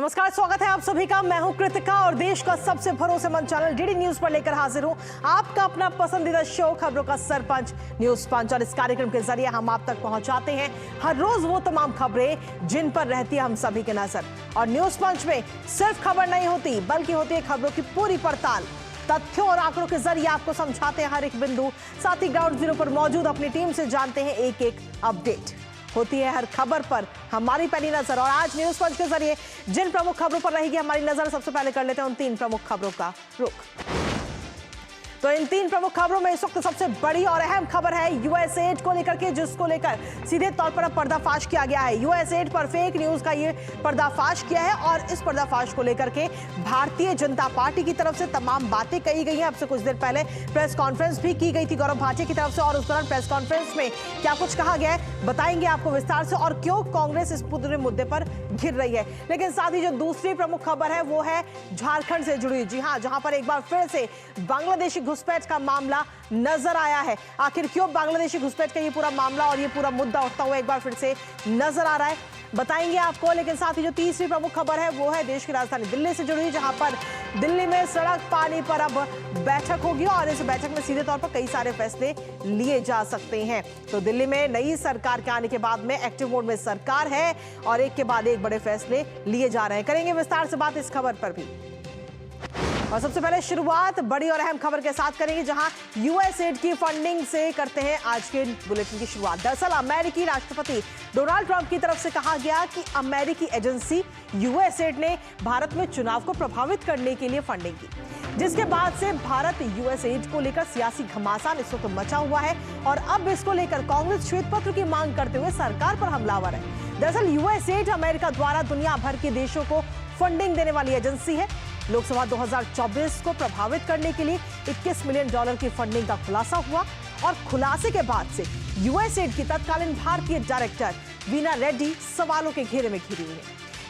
नमस्कार, स्वागत है आप सभी का। मैं हूं कृतिका और देश का सबसे भरोसेमंद चैनल डीडी न्यूज पर लेकर हाजिर हूं आपका अपना पसंदीदा शो खबरों का सरपंच न्यूज पंच। और इस कार्यक्रम के जरिए हम आप तक पहुंचाते हैं हर रोज वो तमाम खबरें जिन पर रहती है हम सभी की नजर। और न्यूज पंच में सिर्फ खबर नहीं होती बल्कि होती है खबरों की पूरी पड़ताल। तथ्यों और आंकड़ों के जरिए आपको समझाते हैं हर एक बिंदु, साथ ही ग्राउंड जीरो पर मौजूद अपनी टीम से जानते हैं एक एक अपडेट। होती है हर खबर पर हमारी पहली नजर। और आज न्यूज पंच के जरिए जिन प्रमुख खबरों पर रहेगी हमारी नजर, सबसे पहले कर लेते हैं उन 3 प्रमुख खबरों का रुख। तो इन 3 प्रमुख खबरों में इस वक्त सबसे बड़ी और अहम खबर है यूएस एड को लेकर के, जिसको लेकर सीधे तौर पर अब पर्दाफाश किया गया है। यूएस एड पर फेक न्यूज का ये पर्दाफाश किया है और इस पर्दाफाश को लेकर के भारतीय जनता पार्टी की तरफ से तमाम बातें कही गई हैं। अब से कुछ देर पहले प्रेस कॉन्फ्रेंस भी की गई थी गौरव भाटिया की तरफ से, और उस दौरान प्रेस कॉन्फ्रेंस में क्या कुछ कहा गया है बताएंगे आपको विस्तार से, और क्यों कांग्रेस इस पूरे मुद्दे पर घिर रही है। लेकिन साथ ही जो दूसरी प्रमुख खबर है वो है झारखंड से जुड़ी। जी हां, जहां पर एक बार फिर से बांग्लादेशी घुसपैठ का मामला नजर आया है। आखिर क्यों बांग्लादेशी घुसपैठ का ये पूरा मामला और ये पूरा मुद्दा उठता हुआ एक बार फिर से नजर आ रहा है, बताएंगे आपको। लेकिन साथ ही जो तीसरी प्रमुख खबर है वो है देश की राजधानी दिल्ली से जुड़ी, जहां पर दिल्ली में सड़क पानी पर अब बैठक होगी और इस बैठक में सीधे तौर पर कई सारे फैसले लिए जा सकते हैं। तो दिल्ली में नई सरकार के आने के बाद में एक्टिव मोड में सरकार है और एक के बाद एक बड़े फैसले लिए जा रहे हैं। करेंगे विस्तार से बात इस खबर पर भी। और सबसे पहले शुरुआत बड़ी और अहम खबर के साथ करेंगे, जहां यूएस एड की फंडिंग से करते हैं आज के बुलेटिन की शुरुआत। दरअसल अमेरिकी राष्ट्रपति डोनाल्ड ट्रंप की तरफ से कहा गया कि अमेरिकी एजेंसी यूएस एड ने भारत में चुनाव को प्रभावित करने के लिए फंडिंग की, जिसके बाद से भारत यूएस एड को लेकर सियासी घमासान इस वक्त मचा हुआ है। और अब इसको लेकर कांग्रेस श्वेत पत्र की मांग करते हुए सरकार पर हमलावर है। दरअसल यूएस एड अमेरिका द्वारा दुनिया भर के देशों को फंडिंग देने वाली एजेंसी है। लोकसभा 2024 को प्रभावित करने के लिए $21 मिलियन की फंडिंग का खुलासा हुआ और खुलासे के बाद से यूएस एड की तत्कालीन भारतीय डायरेक्टर वीना रेड्डी सवालों के घेरे में घिरी हुई है।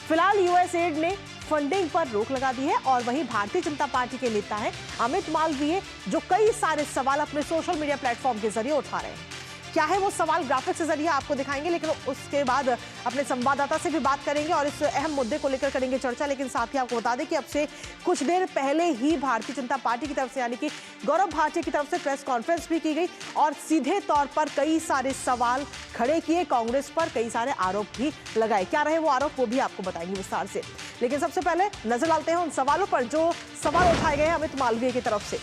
फिलहाल यूएस एड ने फंडिंग पर रोक लगा दी है और वहीं भारतीय जनता पार्टी के नेता हैं अमित मालवीय, जो कई सारे सवाल अपने सोशल मीडिया प्लेटफॉर्म के जरिए उठा रहे हैं। क्या है वो सवाल, ग्राफिक्स के जरिए आपको दिखाएंगे, लेकिन उसके बाद अपने संवाददाता से भी बात करेंगे और इस अहम मुद्दे को लेकर करेंगे चर्चा। लेकिन साथ ही आपको बता दें कि अब से कुछ देर पहले ही भारतीय जनता पार्टी की तरफ से यानी कि गौरव भाटिया की तरफ से प्रेस कॉन्फ्रेंस भी की गई और सीधे तौर पर कई सारे सवाल खड़े किए, कांग्रेस पर कई सारे आरोप भी लगाए। क्या रहे वो आरोप वो भी आपको बताएंगे विस्तार से। लेकिन सबसे पहले नजर डालते हैं उन सवालों पर जो सवाल उठाए गए हैं अमित मालवीय की तरफ से।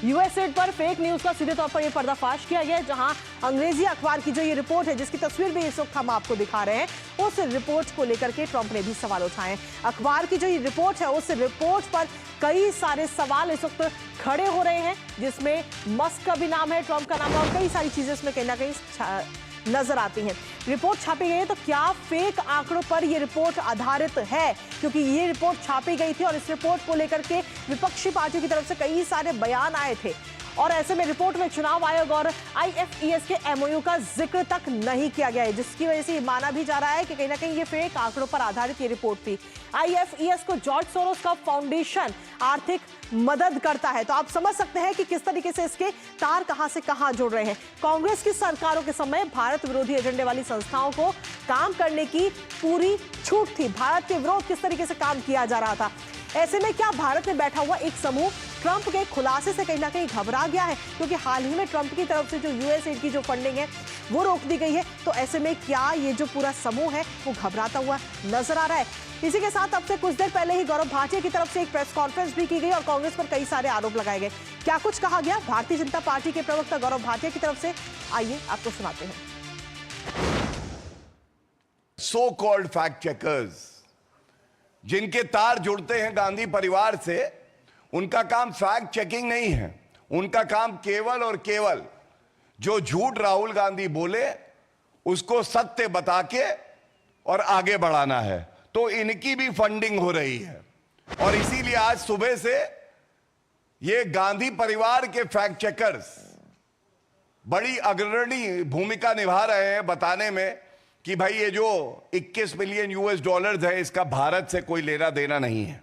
यूएस एड पर फेक न्यूज का सीधे तौर पर यह पर्दाफाश किया गया है, जहां अंग्रेजी अखबार की जो ये रिपोर्ट है, जिसकी तस्वीर भी इस वक्त हम आपको दिखा रहे हैं, उस रिपोर्ट को लेकर के ट्रंप ने भी सवाल उठाए। अखबार की जो ये रिपोर्ट है, उस रिपोर्ट पर कई सारे सवाल इस वक्त खड़े हो रहे हैं, जिसमें मस्क का भी नाम है, ट्रंप का नाम है और कई सारी चीजें इसमें कहीं ना कहीं नजर आती हैं। रिपोर्ट छापी गई है, तो क्या फेक आंकड़ों पर यह रिपोर्ट आधारित है? क्योंकि ये रिपोर्ट छापी गई थी और इस रिपोर्ट को लेकर के विपक्षी पार्टियों की तरफ से कई सारे बयान आए थे और ऐसे में रिपोर्ट में चुनाव आयोग और आईएफईएस के एमओयू का जिक्र तक नहीं किया गया है, जिसकी वजह से माना भी जा रहा है कि कहीं ना कहीं ये फेक आंकड़ों पर आधारित ये रिपोर्ट थी। आईएफईएस को जॉर्ज सोरोस का फाउंडेशन आर्थिक मदद करता है, तो आप समझ सकते हैं कि किस तरीके से इसके तार कहां से कहां जुड़ रहे हैं। कांग्रेस की सरकारों के समय भारत विरोधी एजेंडे वाली संस्थाओं को काम करने की पूरी छूट थी। भारत के विरोध किस तरीके से काम किया जा रहा था। ऐसे में क्या भारत में बैठा हुआ एक समूह ट्रंप के खुलासे से कहीं ना कहीं घबरा गया है? क्योंकि हाल ही में ट्रंप की तरफ से जो यूएस एड की जो फंडिंग है वो रोक दी गई है, तो ऐसे में क्या ये जो पूरा समूह है वो घबराता हुआ नजर आ रहा है? इसी के साथ अब से कुछ देर पहले ही गौरव भाटिया की तरफ से एक प्रेस कॉन्फ्रेंस भी की गई और कांग्रेस पर कई सारे आरोप लगाए गए। क्या कुछ कहा गया भारतीय जनता पार्टी के प्रवक्ता गौरव भाटिया की तरफ से, आइए आपको सुनाते हैं। सो कॉल्ड फैक्ट चेकर्स, जिनके तार जुड़ते हैं गांधी परिवार से, उनका काम फैक्ट चेकिंग नहीं है। उनका काम केवल और केवल जो झूठ राहुल गांधी बोले उसको सत्य बता के और आगे बढ़ाना है। तो इनकी भी फंडिंग हो रही है और इसीलिए आज सुबह से ये गांधी परिवार के फैक्ट चेकर्स बड़ी अग्रणी भूमिका निभा रहे हैं बताने में कि भाई ये जो $21 मिलियन है, इसका भारत से कोई लेना देना नहीं है।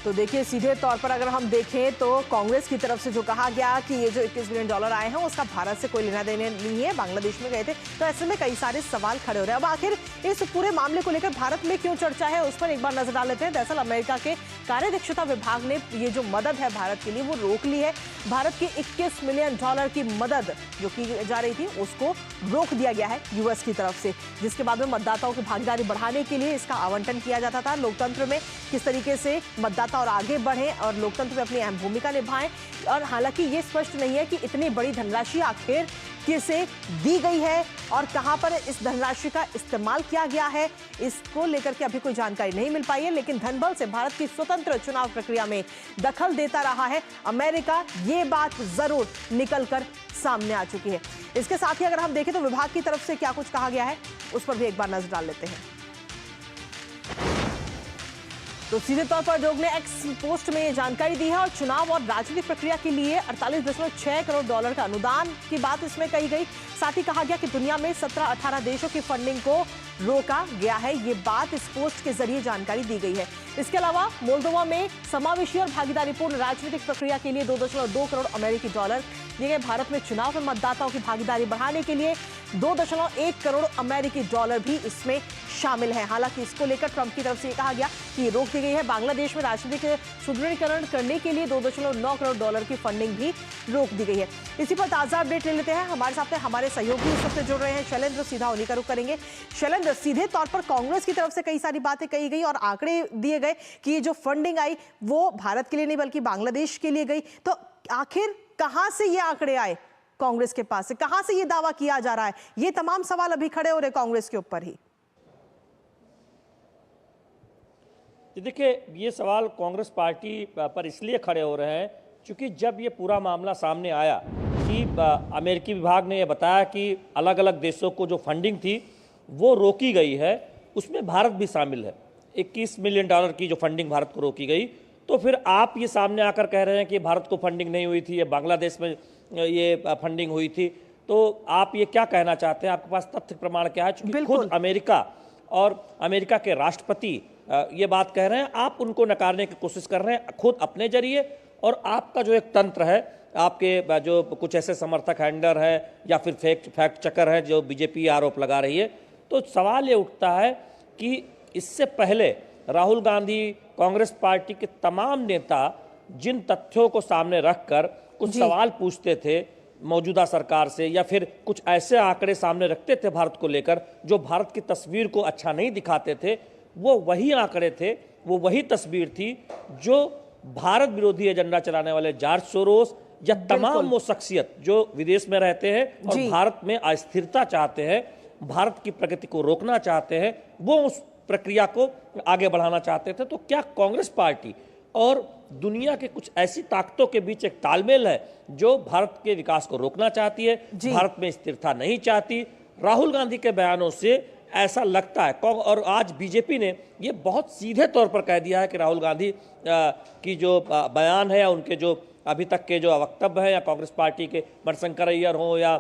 तो देखिए, सीधे तौर पर अगर हम देखें तो कांग्रेस की तरफ से जो कहा गया कि ये जो $21 बिलियन आए हैं उसका भारत से कोई लेना देने नहीं है, बांग्लादेश में गए थे, तो ऐसे में कई सारे सवाल खड़े हो रहे हैं। अब आखिर इस पूरे मामले को लेकर भारत में क्यों चर्चा है, उस पर एक बार नजर डाल लेते हैं। दरअसल अमेरिका के कार्यदक्षता विभाग ने ये जो मदद है भारत के लिए वो रोक ली है। भारत की $21 मिलियन की मदद जो की जा रही थी उसको रोक दिया गया है यूएस की तरफ से, जिसके बाद में मतदाताओं की भागीदारी बढ़ाने के लिए इसका आवंटन किया जाता था। लोकतंत्र में किस तरीके से मतदाता और आगे बढ़े और लोकतंत्र में अपनी अहम भूमिका निभाएं। और हालांकि ये स्पष्ट नहीं है कि इतनी बड़ी धनराशि आखिर किसे दी गई है और कहां पर इस धनराशि का इस्तेमाल किया गया है, इसको लेकर के अभी कोई जानकारी नहीं मिल पाई है। लेकिन धनबल से भारत की स्वतंत्र चुनाव प्रक्रिया में दखल देता रहा है अमेरिका, ये बात जरूर निकलकर सामने आ चुकी है। इसके साथ ही अगर हम देखें तो विभाग की तरफ से क्या कुछ कहा गया है उस पर भी एक बार नजर डाल लेते हैं। तो सीधे तौर पर आयोग ने एक्स पोस्ट में जानकारी दी है और चुनाव और राजनीतिक प्रक्रिया के लिए $48.6 करोड़ का अनुदान की बात इसमें कही गई। साथ ही कहा गया कि दुनिया में 17-18 देशों की फंडिंग को रोका गया है, ये बात इस पोस्ट के जरिए जानकारी दी गई है। इसके अलावा मोल्दोवा में समावेशी और भागीदारीपूर्ण राजनीतिक प्रक्रिया के लिए $2.2 करोड़ अमेरिकी डॉलर दिए गए। भारत में चुनाव में मतदाताओं की भागीदारी बढ़ाने के लिए $2.1 करोड़ अमेरिकी डॉलर भी इसमें शामिल है। हालांकि इसको लेकर ट्रंप की तरफ से कहा गया कि ये रोक दी गई है। बांग्लादेश में राजनीतिक सुदृढ़ीकरण करने के लिए $2.9 करोड़ की फंडिंग भी रोक दी गई है। इसी पर ताजा अपडेट ले लेते हैं। हमारे साथ हमारे सहयोगी इस वक्त जुड़ रहे हैं शैलेंद्र, सीधा उन्हीं का रुख करेंगे। शैलेंद्र, सीधे तौर पर कांग्रेस की तरफ से कई सारी बातें कही गई और आंकड़े दिए गए कि ये जो फंडिंग आई वो भारत के लिए नहीं बल्कि बांग्लादेश के लिए गई, तो आखिर कहां से ये आंकड़े आए कांग्रेस के पास से, कहां से ये दावा किया जा रहा है? ये तमाम सवाल अभी खड़े हो रहे कांग्रेस के ऊपर ही। देखिए, ये सवाल कांग्रेस पार्टी पर इसलिए खड़े हो रहे हैं क्योंकि जब ये पूरा मामला सामने आया कि अमेरिकी विभाग ने ये बताया कि अलग अलग देशों को जो फंडिंग थी वो रोकी गई है, उसमें भारत भी शामिल है। $21 मिलियन की जो फंडिंग भारत को रोकी गई, तो फिर आप ये सामने आकर कह रहे हैं कि भारत को फंडिंग नहीं हुई थी, ये बांग्लादेश में ये फंडिंग हुई थी, तो आप ये क्या कहना चाहते हैं? आपके पास तथ्य प्रमाण क्या है? क्योंकि खुद अमेरिका और अमेरिका के राष्ट्रपति ये बात कह रहे हैं, आप उनको नकारने की कोशिश कर रहे हैं खुद अपने जरिए, और आपका जो एक तंत्र है, आपके जो कुछ ऐसे समर्थक हैंडलर हैं या फिर फैक्ट चेकर हैं जो बीजेपी आरोप लगा रही है। तो सवाल ये उठता है कि इससे पहले राहुल गांधी, कांग्रेस पार्टी के तमाम नेता जिन तथ्यों को सामने रखकर कुछ सवाल पूछते थे मौजूदा सरकार से या फिर कुछ ऐसे आंकड़े सामने रखते थे भारत को लेकर जो भारत की तस्वीर को अच्छा नहीं दिखाते थे, वो वही आंकड़े थे, वो वही तस्वीर थी जो भारत विरोधी एजेंडा चलाने वाले जॉर्ज सोरोस या तमाम वो शख्सियत जो विदेश में रहते हैं और भारत में अस्थिरता चाहते हैं, भारत की प्रगति को रोकना चाहते हैं, वो उस प्रक्रिया को आगे बढ़ाना चाहते थे। तो क्या कांग्रेस पार्टी और दुनिया के कुछ ऐसी ताकतों के बीच एक तालमेल है जो भारत के विकास को रोकना चाहती है, भारत में स्थिरता नहीं चाहती? राहुल गांधी के बयानों से ऐसा लगता है। और आज बीजेपी ने ये बहुत सीधे तौर पर कह दिया है कि राहुल गांधी की जो बयान है या उनके जो अभी तक के जो वक्तव्य है, या कांग्रेस पार्टी के मणिशंकर अय्यर हो या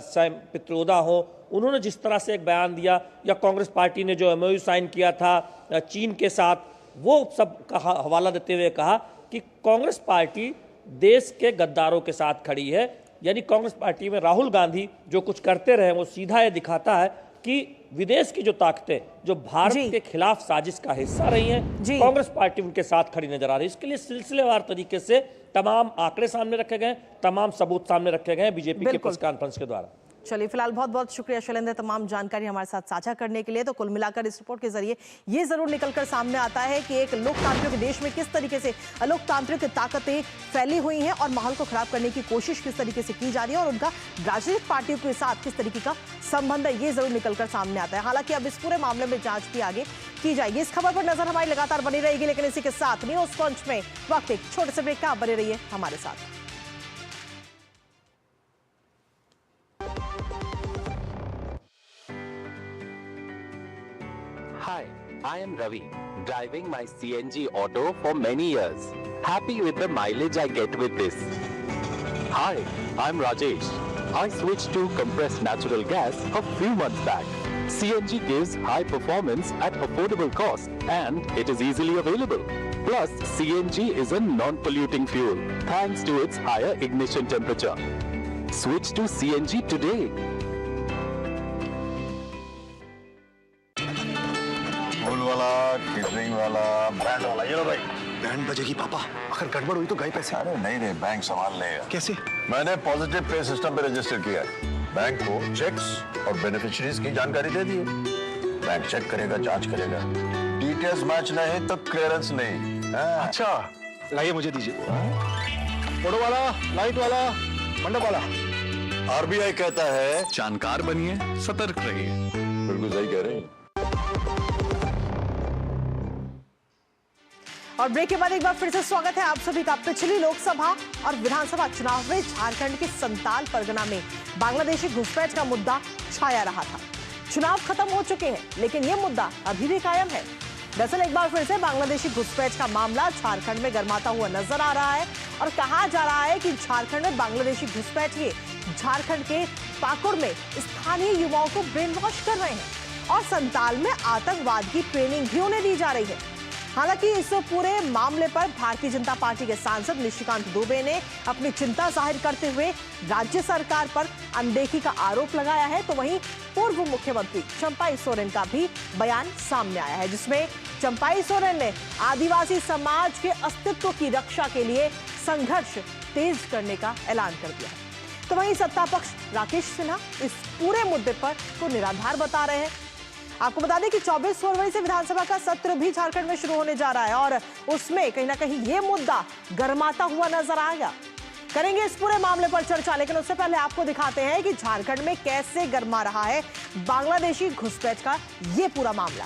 सैम पित्रोदा हो, उन्होंने जिस तरह से एक बयान दिया, या कांग्रेस पार्टी ने जो एमओयू साइन किया था चीन के साथ, वो सब का हवाला देते हुए कहा कि कांग्रेस पार्टी देश के गद्दारों के साथ खड़ी है। यानी कांग्रेस पार्टी में राहुल गांधी जो कुछ करते रहे वो सीधा ये दिखाता है कि विदेश की जो ताकतें जो भारत के खिलाफ साजिश का हिस्सा रही हैं, कांग्रेस पार्टी उनके साथ खड़ी नजर आ रही है। इसके लिए सिलसिलेवार तरीके से तमाम आंकड़े सामने रखे गए, तमाम सबूत सामने रखे गए बीजेपी के प्रेस कॉन्फ्रेंस के द्वारा। चलिए, फिलहाल बहुत बहुत शुक्रिया शैलेंद्र तमाम जानकारी हमारे साथ साझा करने के लिए। तो कुल मिलाकर इस रिपोर्ट के जरिए ये जरूर निकलकर सामने आता है कि एक लोकतांत्रिक देश में किस तरीके से अलोकतांत्रिक ताकतें फैली हुई हैं और माहौल को खराब करने की कोशिश किस तरीके से की जा रही है और उनका राजनीतिक पार्टियों के साथ किस तरीके का संबंध है, ये जरूर निकलकर सामने आता है। हालांकि अब इस पूरे मामले में जांच भी आगे की जाएगी। इस खबर पर नजर हमारी लगातार बनी रहेगी, लेकिन इसी के साथ न्यूज पंच में वक्त एक छोटे से ब्रेक का, बने रहिए हमारे साथ। Hi, I am Ravi, driving my CNG auto for many years. Happy with the mileage I get with this. Hi, I'm Rajesh. I switched to compressed natural gas a few months back. CNG gives high performance at affordable cost and it is easily available. Plus, CNG is a non-polluting fuel thanks to its higher ignition temperature. Switch to CNG today. फूल वाला, catering वाला, band वाला, ये लो भाई। Band बजेगी पापा, अगर गड़बड़ हुई तो गए पैसे। अरे नहीं रे, बैंक संभाल लेगा। कैसे? मैंने पॉजिटिव पे सिस्टम पे रजिस्टर किया है। बैंक को चेक्स और बेनिफिशियरीज की जानकारी दे दी है। बैंक चेक करेगा, जांच करेगा, डिटेल्स मैच नहीं तो क्लियरेंस नहीं। अच्छा, लाइए मुझे दीजिए। फोटो वाला, लाइट वाला, मंडप वाला। आरबीआई कहता है जानकार बनिए, सतर्क रहिए। बिल्कुल सही कह रहे हैं। और ब्रेक के बाद एक बार फिर से स्वागत है आप सभी का। पिछली लोकसभा और विधानसभा चुनाव में झारखंड के संताल परगना में बांग्लादेशी घुसपैठ का मुद्दा छाया रहा था। चुनाव खत्म हो चुके हैं, लेकिन यह मुद्दा अभी भी कायम है। दरअसल एक बार फिर से बांग्लादेशी घुसपैठ का मामला झारखंड में गर्माता हुआ नजर आ रहा है और कहा जा रहा है कि झारखंड में बांग्लादेशी घुसपैठिए झारखंड के पाकुड़ में स्थानीय युवाओं को ब्रेन वॉश कर रहे हैं और संताल में आतंकवाद की ट्रेनिंग भी उन्हें दी जा रही है। हालांकि इस पूरे मामले पर भारतीय जनता पार्टी के सांसद निशिकांत दुबे ने अपनी चिंता जाहिर करते हुए राज्य सरकार पर अनदेखी का आरोप लगाया है। तो वहीं पूर्व मुख्यमंत्री चंपाई सोरेन का भी बयान सामने आया है, जिसमें चंपाई सोरेन ने आदिवासी समाज के अस्तित्व की रक्षा के लिए संघर्ष तेज करने का ऐलान कर दिया है। तो वहीं सत्ता पक्ष राकेश सिन्हा इस पूरे मुद्दे पर को निराधार बता रहे हैं। आपको बता दें कि 24 फरवरी से विधानसभा का सत्र भी झारखंड में शुरू होने जा रहा है और उसमें कहीं ना कहीं ये मुद्दा गर्माता हुआ नजर आएगा। करेंगे इस पूरे मामले पर चर्चा, लेकिन उससे पहले आपको दिखाते हैं कि झारखंड में कैसे गर्मा रहा है बांग्लादेशी घुसपैठ का ये पूरा मामला।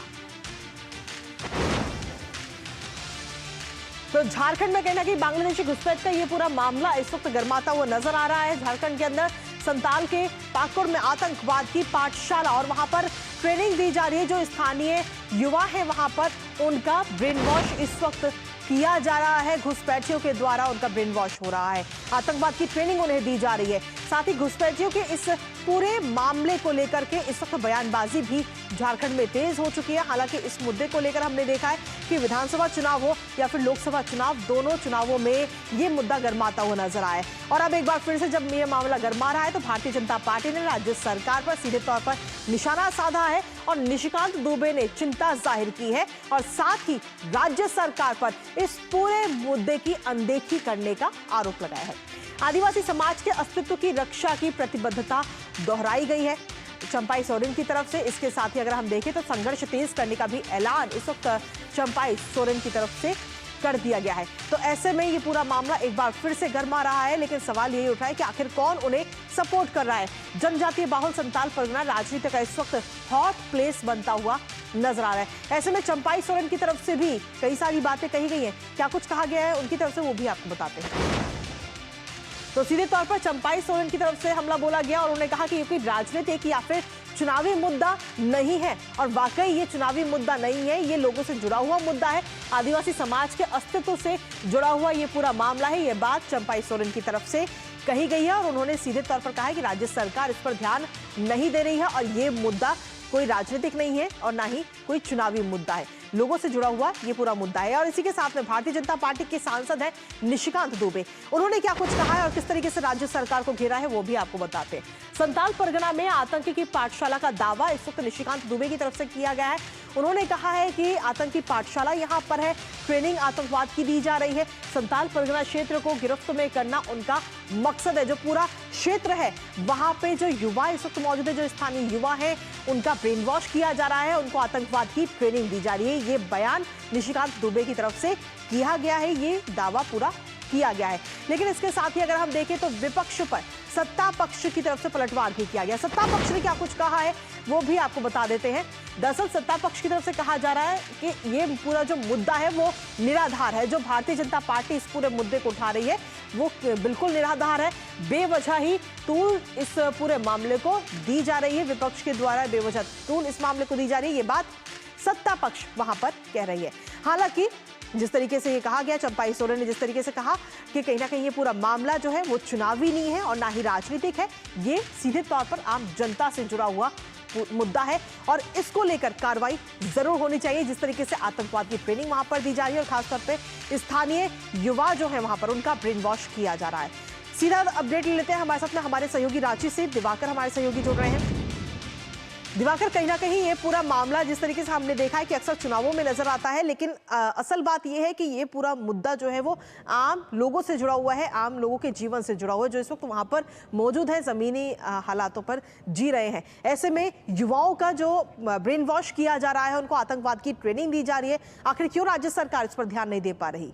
तो झारखंड में कहीं ना कहीं बांग्लादेशी घुसपैठ का ये पूरा मामला इस वक्त गर्माता हुआ नजर आ रहा है। झारखंड के अंदर संताल के पाकुड़ में आतंकवाद की पाठशाला और वहां पर ट्रेनिंग दी जा रही है। जो स्थानीय युवा है वहां पर उनका ब्रेन वॉश इस वक्त किया जा रहा है, घुसपैठियों के द्वारा उनका ब्रेन वॉश हो रहा है, आतंकवाद की ट्रेनिंग उन्हें दी जा रही है। साथ ही घुसपैठियों के इस पूरे मामले को लेकर के इस वक्त बयानबाजी भी झारखंड में तेज हो चुकी है। हालांकि इस मुद्दे को लेकर हमने देखा है कि विधानसभा चुनाव हो या फिर लोकसभा चुनाव, दोनों चुनावों में ये मुद्दा गर्माता हुआ नजर आया और अब एक बार फिर से जब ये मामला गर्मा रहा है तो भारतीय जनता पार्टी ने राज्य सरकार पर सीधे तौर पर निशाना साधा है और निशिकांत दुबे ने चिंता जाहिर की है और साथ ही राज्य सरकार पर इस पूरे मुद्दे की अनदेखी करने का आरोप लगाया है। आदिवासी समाज के अस्तित्व की रक्षा की प्रतिबद्धता दोहराई गई है चंपाई सोरेन की तरफ से। इसके साथ ही अगर हम देखें तो संघर्ष तेज करने का भी ऐलान इस वक्त चंपाई सोरेन की तरफ से कर दिया गया है। तो ऐसे में ये पूरा मामला एक बार फिर से गर्मा रहा है, लेकिन सवाल यही उठा है कि आखिर कौन उन्हें सपोर्ट कर रहा है। जनजातीय बाहुल संताल परगना राजनीति का इस वक्त हॉट प्लेस बनता हुआ नजर आ रहा है। ऐसे में चंपाई सोरेन की तरफ से भी कई सारी बातें कही गई हैं। क्या कुछ कहा गया है उनकी तरफ से वो भी आपको बताते हैं। तो सीधे तौर पर चंपाई सोरेन की तरफ से हमला बोला गया और उन्होंने कहा कि ये कोई राजनीतिक या फिर चुनावी मुद्दा नहीं है और वाकई ये चुनावी मुद्दा नहीं है, ये लोगों से जुड़ा हुआ मुद्दा है, आदिवासी समाज के अस्तित्व से जुड़ा हुआ ये पूरा मामला है। ये बात चंपाई सोरेन की तरफ से कही गई है और उन्होंने सीधे तौर पर कहा है कि राज्य सरकार इस पर ध्यान नहीं दे रही है और ये मुद्दा कोई राजनीतिक नहीं है और ना ही कोई चुनावी मुद्दा है, लोगों से जुड़ा हुआ ये पूरा मुद्दा है। और इसी के साथ में भारतीय जनता पार्टी के सांसद हैं निशिकांत दुबे, उन्होंने क्या कुछ कहा है और किस तरीके से राज्य सरकार को घेरा है वो भी आपको बताते हैं। संताल परगना में आतंकी की पाठशाला का दावा इस वक्त निशिकांत दुबे की तरफ से किया गया है। उन्होंने कहा है कि आतंकी पाठशाला यहाँ पर है, ट्रेनिंग आतंकवाद की दी जा रही है। संताल परगना क्षेत्र को गिरफ्त में करना उनका मकसद है। जो पूरा क्षेत्र है वहां पे जो युवा इस वक्त मौजूद है, जो स्थानीय युवा है, उनका ब्रेन वॉश किया जा रहा है, उनको आतंकवाद की ट्रेनिंग दी जा रही है। ये बयान निशिकांत दुबे की तरफ से किया गया है, ये दावा पूरा किया गया है। लेकिन इसके साथ ही अगर हम देखें तो विपक्ष पर सत्ता पक्ष की तरफ से पलटवार भी किया गया। सत्ता पक्ष ने क्या कुछ कहा है वो भी आपको बता देते हैं। दरअसल सत्ता पक्ष की तरफ से कहा जा रहा है कि ये पूरा जो मुद्दा है वो निराधार है। जो भारतीय जनता पार्टी इस पूरे मुद्दे को उठा रही है वो बिल्कुल निराधार है, बेवजह ही तूल इस पूरे मामले को दी जा रही है, विपक्ष के द्वारा बेवजह तूल इस मामले को दी जा रही है, ये बात सत्ता पक्ष वहां पर कह रही है। हालांकि जिस तरीके से ये कहा गया, चंपाई सोरेन ने जिस तरीके से कहा कि कहीं ना कहीं ये पूरा मामला जो है वो चुनावी नहीं है और ना ही राजनीतिक है, ये सीधे तौर पर आम जनता से जुड़ा हुआ मुद्दा है और इसको लेकर कार्रवाई जरूर होनी चाहिए। जिस तरीके से आतंकवाद की ट्रेनिंग वहां पर दी जा रही है और खासतौर पे स्थानीय युवा जो है वहां पर उनका ब्रेन वॉश किया जा रहा है। सीधा अपडेट ले लेते हैं हमारे साथ में हमारे सहयोगी रांची से दिवाकर हमारे सहयोगी जुड़ रहे हैं। दिवाकर, कहीं ना कहीं ये पूरा मामला जिस तरीके से हमने देखा है कि अक्सर चुनावों में नजर आता है, लेकिन असल बात ये है कि ये पूरा मुद्दा जो है वो आम लोगों से जुड़ा हुआ है, आम लोगों के जीवन से जुड़ा हुआ है जो इस वक्त वहां पर मौजूद है, जमीनी हालातों पर जी रहे हैं। ऐसे में युवाओं का जो ब्रेन वॉश किया जा रहा है, उनको आतंकवाद की ट्रेनिंग दी जा रही है, आखिर क्यों राज्य सरकार इस पर ध्यान नहीं दे पा रही?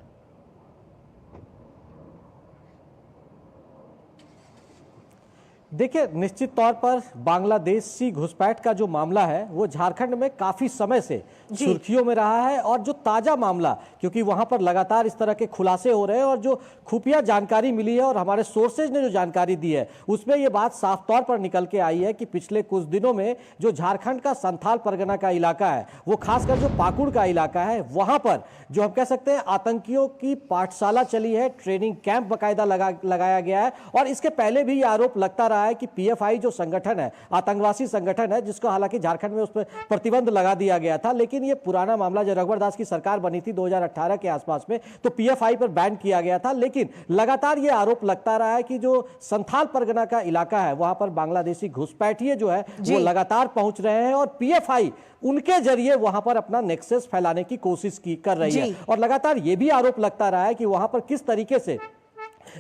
देखिए, निश्चित तौर पर बांग्लादेशी घुसपैठ का जो मामला है वो झारखंड में काफी समय से सुर्खियों में रहा है और जो ताजा मामला, क्योंकि वहां पर लगातार इस तरह के खुलासे हो रहे हैं और जो खुफिया जानकारी मिली है और हमारे सोर्सेज ने जो जानकारी दी है उसमें ये बात साफ तौर पर निकल के आई है कि पिछले कुछ दिनों में जो झारखंड का संथाल परगना का इलाका है, वो खासकर जो पाकुड़ का इलाका है, वहां पर जो हम कह सकते हैं आतंकियों की पाठशाला चली है, ट्रेनिंग कैंप बाकायदा लगाया गया है। और इसके पहले भी ये आरोप लगता रहा है कि पीएफआई जो संगठन है, आतंकवादी संगठन है, जिसको हालांकि झारखंड में उस पर प्रतिबंध लगा दिया गया था, लेकिन ये पुराना मामला जब रघुवर दास की सरकार बनी थी 2018 के आसपास में, तो पीएफआई पर बैन किया गया था। लेकिन लगातार ये आरोप लगता रहा है कि जो संथाल परगना का इलाका है वहां पर बांग्लादेशी घुसपैठिए जो है वो लगातार पहुंच रहे हैं और पीएफआई उनके जरिए वहां पर अपना नेक्सस फैलाने की कोशिश कर रही है। और लगातार ये भी आरोप लगता रहा है कि वहां पर किस तरीके से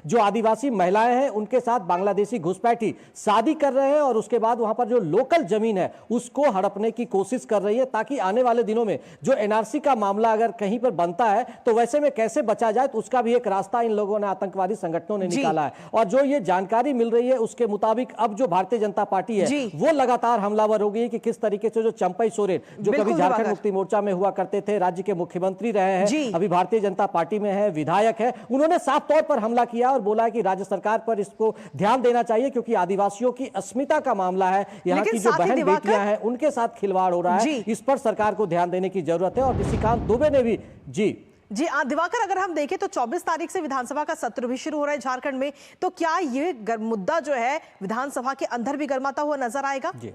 जो आदिवासी महिलाएं हैं उनके साथ बांग्लादेशी घुसपैठी शादी कर रहे हैं और उसके बाद वहां पर जो लोकल जमीन है उसको हड़पने की कोशिश कर रही है, ताकि आने वाले दिनों में जो एनआरसी का मामला अगर कहीं पर बनता है तो वैसे में कैसे बचा जाए, तो उसका भी एक रास्ता इन लोगों ने, आतंकवादी संगठनों ने निकाला है। और जो ये जानकारी मिल रही है उसके मुताबिक अब जो भारतीय जनता पार्टी है वो लगातार हमलावर हो गई कि किस तरीके से जो चंपई सोरेन, जो कभी झारखंड मुक्ति मोर्चा में हुआ करते थे, राज्य के मुख्यमंत्री रहे हैं, अभी भारतीय जनता पार्टी में है, विधायक है, उन्होंने साफ तौर पर हमला किया और बोला कि राज्य सरकार पर इसको ध्यान देना चाहिए क्योंकि आदिवासियों की अस्मिता का मामला है, यहाँ की जो बहन बेटियां हैं उनके साथ खिलवाड़ हो रहा है, इस पर सरकार को ध्यान देने की जरूरत है। और निशिकांत दुबे ने भी जी दिवाकर, अगर हम देखें तो 24 तारीख से विधानसभा का सत्र भी शुरू हो रहा है झारखंड में, तो क्या ये मुद्दा जो है विधानसभा के अंदर भी गर्माता हुआ नजर आएगा? जी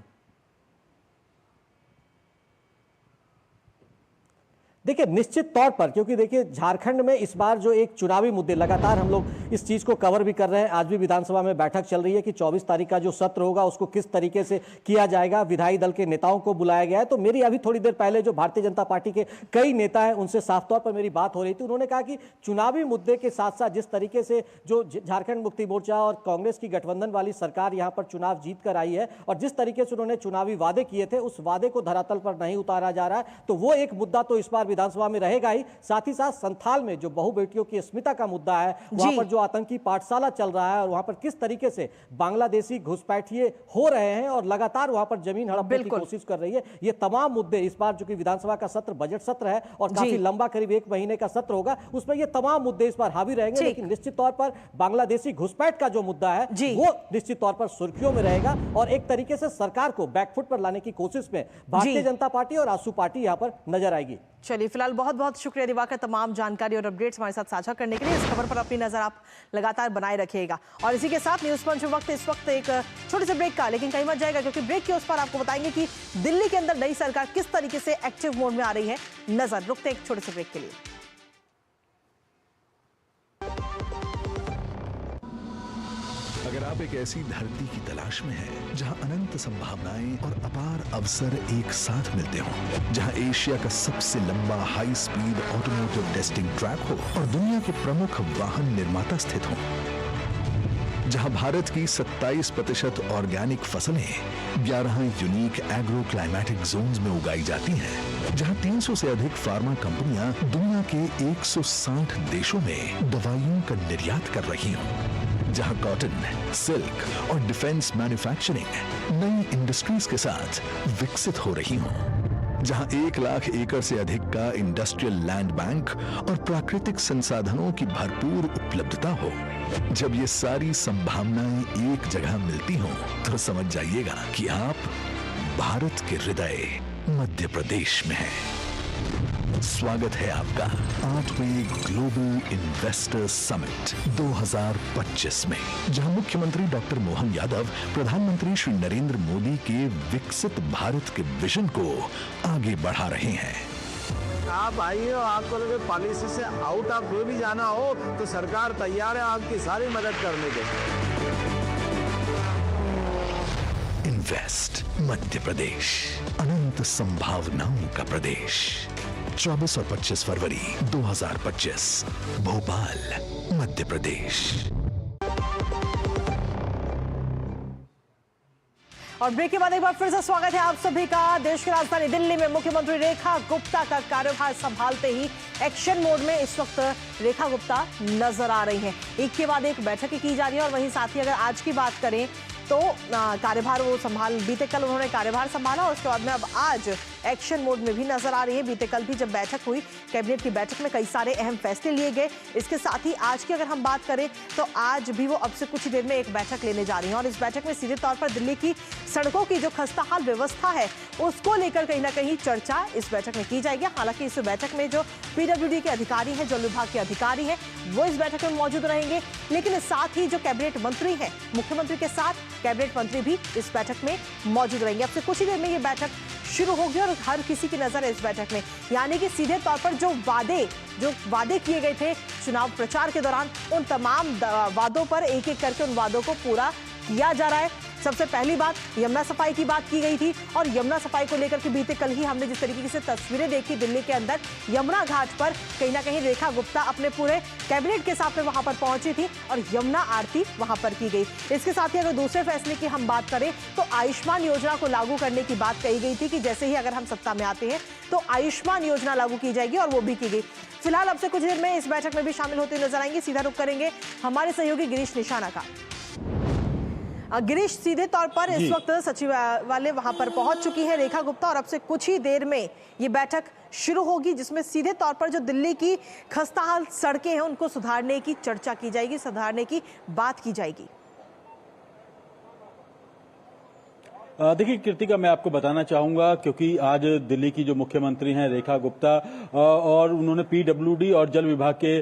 देखिए, निश्चित तौर पर, क्योंकि देखिए झारखंड में इस बार जो एक चुनावी मुद्दे, लगातार हम लोग इस चीज को कवर भी कर रहे हैं। आज भी विधानसभा में बैठक चल रही है कि 24 तारीख का जो सत्र होगा उसको किस तरीके से किया जाएगा। विधायी दल के नेताओं को बुलाया गया है। तो मेरी अभी थोड़ी देर पहले जो भारतीय जनता पार्टी के कई नेता हैं उनसे साफ तौर पर मेरी बात हो रही थी। उन्होंने कहा कि चुनावी मुद्दे के साथ साथ जिस तरीके से जो झारखंड मुक्ति मोर्चा और कांग्रेस की गठबंधन वाली सरकार यहाँ पर चुनाव जीत कर आई है और जिस तरीके से उन्होंने चुनावी वादे किए थे उस वादे को धरातल पर नहीं उतारा जा रहा है, तो वो एक मुद्दा तो इस बार विधानसभा में रहेगा ही। साथ ही साथ संथाल में जो बहु बेटियों की अस्मिता का मुद्दा है, वहां पर जो आतंकी पाठशाला चल रहा है और वहां पर किस तरीके से बांग्लादेशी घुसपैठिए हो रहे हैं और लगातार वहां पर जमीन हड़पने की कोशिश कर रही है, ये तमाम मुद्दे इस बार जो कि विधानसभा का सत्र बजट सत्र है और काफी लंबा, करीब 1 महीने का सत्र होगा, उसमें ये तमाम मुद्दे इस बार हावी रहेंगे। लेकिन निश्चित तौर पर बांग्लादेशी घुसपैठ का जो मुद्दा है वो निश्चित तौर पर सुर्खियों में रहेगा और एक तरीके से सरकार को बैकफुट पर लाने की कोशिश में भारतीय जनता पार्टी और आसू पार्टी यहां पर नजर आएगी। चलिए, फिलहाल बहुत बहुत शुक्रिया दिवाकर, तमाम जानकारी और अपडेट्स हमारे साथ साझा करने के लिए। इस खबर पर अपनी नजर आप लगातार बनाए रखिएगा। और इसी के साथ न्यूज पंच इस वक्त एक छोटे से ब्रेक का, लेकिन कहीं मत जाएगा क्योंकि ब्रेक के उस पर आपको बताएंगे कि दिल्ली के अंदर नई सरकार किस तरीके से एक्टिव मोड में आ रही है। नजर रुकते एक छोटे से ब्रेक के लिए। अगर आप एक ऐसी धरती की तलाश में हैं जहां अनंत संभावनाएं और अपार अवसर एक साथ मिलते हों, जहां एशिया का सबसे लंबा high speed automotive testing track हो और दुनिया के प्रमुख वाहन निर्माता स्थित हों, जहां भारत की 27% ऑर्गेनिक फसलें 11 यूनिक एग्रो क्लाइमेटिक जोन्स में उगाई जाती हैं, जहां 300 से अधिक फार्मा कंपनियां दुनिया के 160 देशों में दवाइयों का निर्यात कर रही हों, जहां कॉटन, सिल्क और डिफेंस मैन्युफैक्चरिंग नई इंडस्ट्रीज के साथ विकसित हो रही हों, जहां 1 लाख एकड़ से अधिक का इंडस्ट्रियल लैंड बैंक और प्राकृतिक संसाधनों की भरपूर उपलब्धता हो, जब ये सारी संभावनाएं एक जगह मिलती हों, तो समझ जाइएगा कि आप भारत के हृदय मध्य प्रदेश में हैं। स्वागत है आपका 8वें ग्लोबल इन्वेस्टर समिट 2025 में, जहां मुख्यमंत्री डॉक्टर मोहन यादव प्रधानमंत्री श्री नरेंद्र मोदी के विकसित भारत के विजन को आगे बढ़ा रहे हैं। आप आइए, आपको लगे पॉलिसी से आउट ऑफ वे भी जाना हो तो सरकार तैयार है आपकी सारी मदद करने के। इन्वेस्ट मध्य प्रदेश, अनंत संभावनाओं का प्रदेश। 24 और 25 फरवरी 2025, भोपाल, मध्य प्रदेश। और ब्रेक के बाद एक बार फिर से स्वागत है आप सभी का। देश की राजधानी दिल्ली में मुख्यमंत्री रेखा गुप्ता का कार्यभार संभालते ही एक्शन मोड में इस वक्त रेखा गुप्ता नजर आ रही हैं। एक के बाद एक बैठकें की जा रही है और वहीं साथ ही अगर आज की बात करें तो कार्यभार वो बीते कल उन्होंने कार्यभार संभाला और उसके बाद में अब आज एक्शन मोड में भी नजर आ रही है। बीते कल भी जब बैठक हुई, कैबिनेट की बैठक में कई सारे अहम फैसले लिए गए। इसके साथ ही आज की अगर हम बात करें तो आज भी वो अब से कुछ देर में एक बैठक लेने जा रही हैं और इस बैठक में सीधे तौर पर दिल्ली की सड़कों की जो खस्ताहाल व्यवस्था है उसको लेकर कहीं ना कहीं चर्चा इस बैठक में की जाएगी। हालांकि इस बैठक में जो पीडब्ल्यूडी के अधिकारी हैं, जल विभाग के अधिकारी हैं, वो इस बैठक में मौजूद रहेंगे, लेकिन साथ ही जो कैबिनेट मंत्री हैं, मुख्यमंत्री के साथ कैबिनेट मंत्री भी इस बैठक में मौजूद रहेंगे। अब से कुछ ही देर में ये बैठक शुरू होगी और हर किसी की नजर है इस बैठक में, यानी कि सीधे तौर पर जो वादे किए गए थे चुनाव प्रचार के दौरान, उन तमाम वादों पर एक एक करके उन वादों को पूरा किया जा रहा है। सबसे पहली बात यमुना सफाई की बात की गई थी और यमुना सफाई को लेकर के बीते कल ही हमने जिस तरीके से तस्वीरें देखी दिल्ली के अंदर यमुना घाट पर, कहीं ना कहीं रेखा गुप्ता अपने पूरे कैबिनेट के साथ में वहां पर पहुंची थी और यमुना आरती वहां पर की गई। इसके साथ ही अगर दूसरे फैसले की हम बात करें तो आयुष्मान योजना को लागू करने की बात कही गई थी कि जैसे ही अगर हम सत्ता में आते हैं तो आयुष्मान योजना लागू की जाएगी और वो भी की गई। फिलहाल अब से कुछ देर में इस बैठक में भी शामिल होते नजर आएंगे। सीधा रुख करेंगे हमारे सहयोगी गिरीश निशाना का। गिरीश, सीधे तौर पर इस वक्त सचिवालय वहां पर पहुंच चुकी है रेखा गुप्ता और अब से कुछ ही देर में ये बैठक शुरू होगी जिसमें सीधे तौर पर जो दिल्ली की खस्ताहाल सड़कें हैं उनको सुधारने की चर्चा की जाएगी, सुधारने की बात की जाएगी। देखिए कृतिका, मैं आपको बताना चाहूंगा क्योंकि आज दिल्ली की जो मुख्यमंत्री हैं रेखा गुप्ता और उन्होंने पीडब्ल्यूडी और जल विभाग के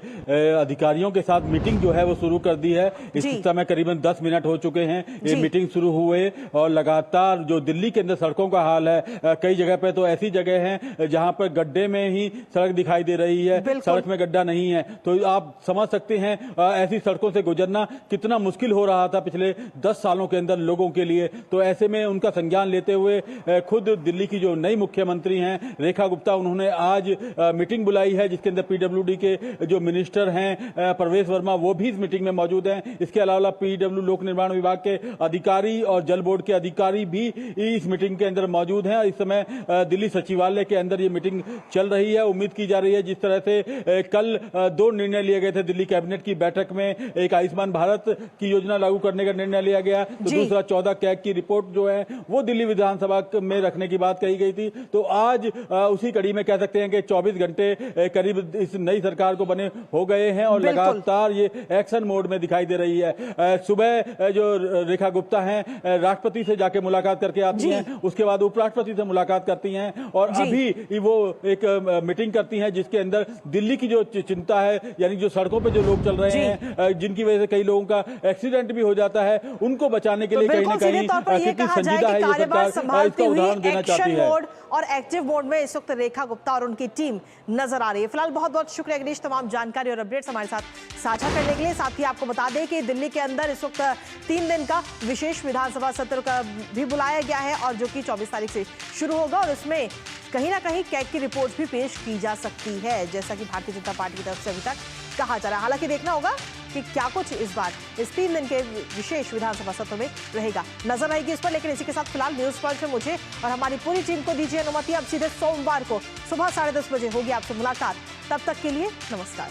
अधिकारियों के साथ मीटिंग जो है वो शुरू कर दी है। इस समय करीबन 10 मिनट हो चुके हैं ये मीटिंग शुरू हुए और लगातार जो दिल्ली के अंदर सड़कों का हाल है, कई जगह पे तो ऐसी जगह है जहां पर गड्ढे में ही सड़क दिखाई दे रही है, सड़क में गड्ढा नहीं है। तो आप समझ सकते हैं ऐसी सड़कों से गुजरना कितना मुश्किल हो रहा था पिछले 10 सालों के अंदर लोगों के लिए। तो ऐसे में उनका संज्ञान लेते हुए खुद दिल्ली की जो नई मुख्यमंत्री हैं रेखा गुप्ता, उन्होंने आज मीटिंग बुलाई है जिसके अंदर पीडब्ल्यूडी के जो मिनिस्टर हैं प्रवेश वर्मा, वो भी इस मीटिंग में मौजूद हैं। इसके अलावा पीडब्ल्यू लोक निर्माण विभाग के अधिकारी और जल बोर्ड के अधिकारी भी इस मीटिंग के अंदर मौजूद हैं। इस समय दिल्ली सचिवालय के अंदर ये मीटिंग चल रही है। उम्मीद की जा रही है जिस तरह से कल 2 निर्णय लिए गए थे दिल्ली कैबिनेट की बैठक में, एक आयुष्मान भारत की योजना लागू करने का निर्णय लिया गया, तो दूसरा 14 कैग की रिपोर्ट जो है वो दिल्ली विधानसभा में रखने की बात कही गई थी। तो आज उसी कड़ी में कह सकते हैं कि 24 घंटे करीब इस नई सरकार को बने हो गए हैं और लगातार ये एक्शन मोड में दिखाई दे रही है। सुबह जो रेखा गुप्ता हैं राष्ट्रपति से जाके मुलाकात करके आती हैं, उसके बाद उपराष्ट्रपति से मुलाकात करती हैं और अभी वो एक मीटिंग करती हैं जिसके अंदर दिल्ली की जो चिंता है, यानी जो सड़कों पर जो लोग चल रहे हैं जिनकी वजह से कई लोगों का एक्सीडेंट भी हो जाता है, उनको बचाने के लिए कहीं ना कहीं कितनी संजीदा है कार्यभार संभालती हुई एक्शन मोड और एक्टिव मोड में इस वक्त रेखा गुप्ता और उनकी टीम नजर आ रही है। फिलहाल बहुत बहुत शुक्रिया गिरीश तमाम जानकारी और अपडेट्स हमारे साथ साझा करने के लिए। साथ ही आपको बता दें कि दिल्ली के अंदर इस वक्त 3 दिन का विशेष विधानसभा सत्र का भी बुलाया गया है और जो कि 24 तारीख से शुरू होगा और उसमें कहीं ना कहीं कैग की रिपोर्ट भी पेश की जा सकती है, जैसा कि भारतीय जनता पार्टी की तरफ से अभी तक कहा जा रहा है। हालांकि देखना होगा कि क्या कुछ इस बार इस 3 दिन के विशेष विधानसभा सत्र में रहेगा, नजर आएगी इस पर। लेकिन इसी के साथ फिलहाल न्यूज पंच में मुझे और हमारी पूरी टीम को दीजिए अनुमति। अब सीधे सोमवार को सुबह 10:30 बजे होगी आपसे मुलाकात। तब तक के लिए नमस्कार।